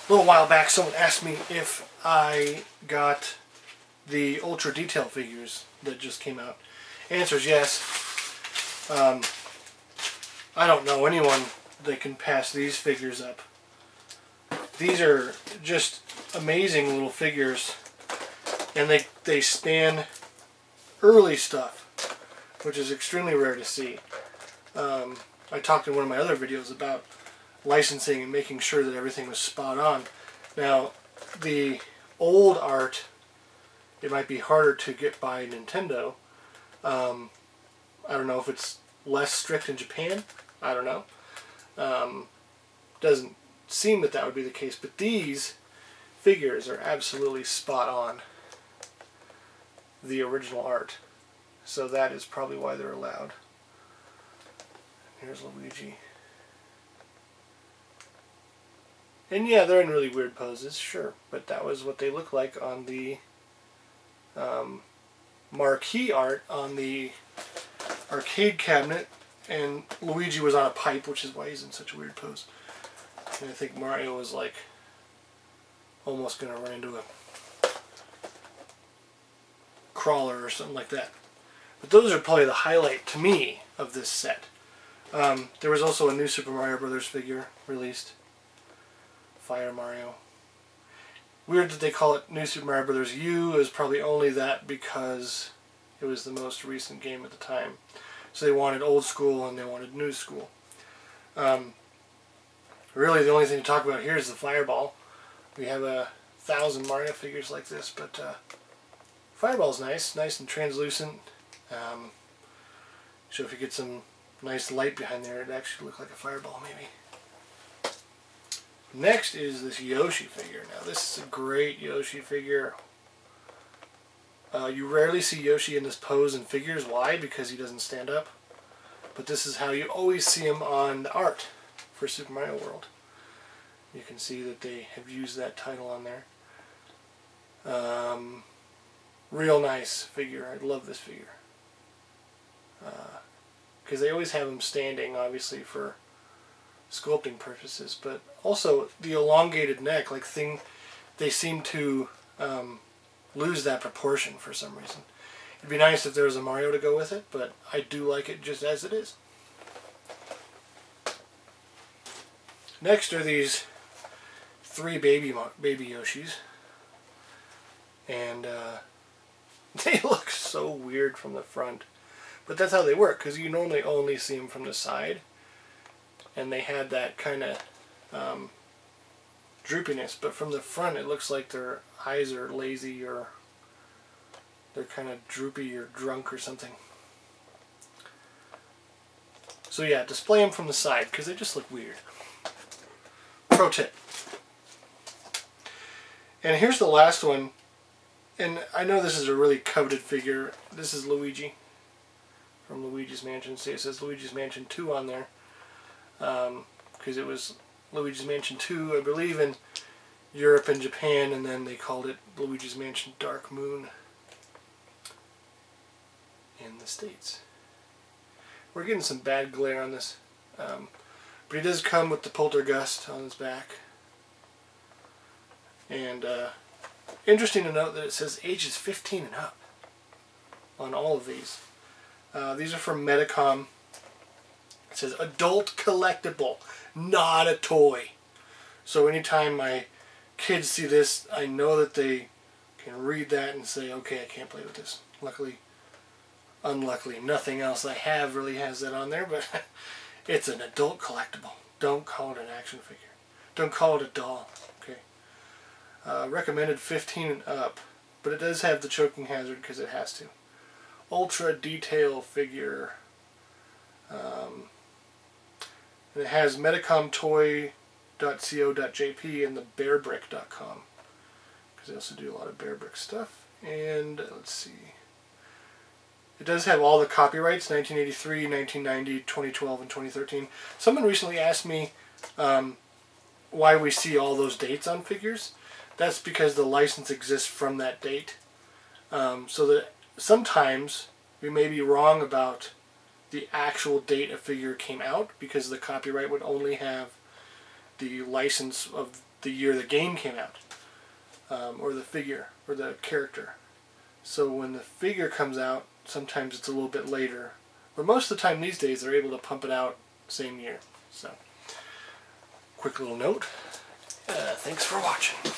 A little while back, someone asked me if I got the Ultra Detail figures that just came out. Answer is yes. I don't know anyone that can pass these figures up. These are just amazing little figures, and they span early stuff, which is extremely rare to see. I talked in one of my other videos about licensing and making sure that everything was spot on. Now, the old art, it might be harder to get by Nintendo. I don't know if it's less strict in Japan. I don't know. Doesn't seem that that would be the case, but these figures are absolutely spot on the original art. So that is probably why they're allowed. Here's Luigi. And yeah, they're in really weird poses, sure, but that was what they look like on the marquee art on the arcade cabinet, and Luigi was on a pipe, which is why he's in such a weird pose. And I think Mario was like almost going to run into a crawler or something like that. But those are probably the highlight to me of this set. There was also a new Super Mario Brothers figure released. Fire Mario. Weird that they call it New Super Mario Brothers U. It was probably only that because it was the most recent game at the time. So they wanted old school and they wanted new school. Really the only thing to talk about here is the Fireball. We have 1,000 Mario figures like this, but Fireball's nice and translucent. So if you get some nice light behind there, it'd actually look like a fireball maybe. Next is this Yoshi figure. Now this is a great Yoshi figure. You rarely see Yoshi in this pose in figures. Why? Because he doesn't stand up. But this is how you always see him on the art for Super Mario World. You can see that they have used that title on there. Real nice figure. I love this figure. Because they always have him standing, obviously, for sculpting purposes, but also the elongated neck, like they seem to lose that proportion for some reason. It'd be nice if there was a Mario to go with it, but I do like it just as it is. Next are these 3 baby Yoshis, and they look so weird from the front, but that's how they work, because you normally only see them from the side. And they had that kind of droopiness, but from the front it looks like their eyes are lazy, or they're kind of droopy or drunk or something. So yeah, display them from the side because they just look weird. Pro tip. And here's the last one, and I know this is a really coveted figure. This is Luigi from Luigi's Mansion. See, it says Luigi's Mansion 2 on there. Because it was Luigi's Mansion 2, I believe, in Europe and Japan, and then they called it Luigi's Mansion Dark Moon in the States. We're getting some bad glare on this, but he does come with the Poltergust on his back. And interesting to note that it says ages 15 and up on all of these. These are from Medicom. It says adult collectible, not a toy. So anytime my kids see this, I know that they can read that and say, okay, I can't play with this. Luckily, unluckily, nothing else I have really has that on there, but it's an adult collectible. Don't call it an action figure. Don't call it a doll. Okay. Recommended 15 and up, but it does have the choking hazard because it has to. Ultra Detail figure. And it has medicomtoy.co.jp and the bearbrick.com, because they also do a lot of bear brick stuff. And let's see, it does have all the copyrights: 1983, 1990, 2012, and 2013. Someone recently asked me why we see all those dates on figures. That's because the license exists from that date, so that sometimes we may be wrong about the actual date a figure came out, because the copyright would only have the license of the year the game came out, or the figure, or the character. So when the figure comes out, sometimes it's a little bit later. But most of the time these days they're able to pump it out same year. So, quick little note. Thanks for watching.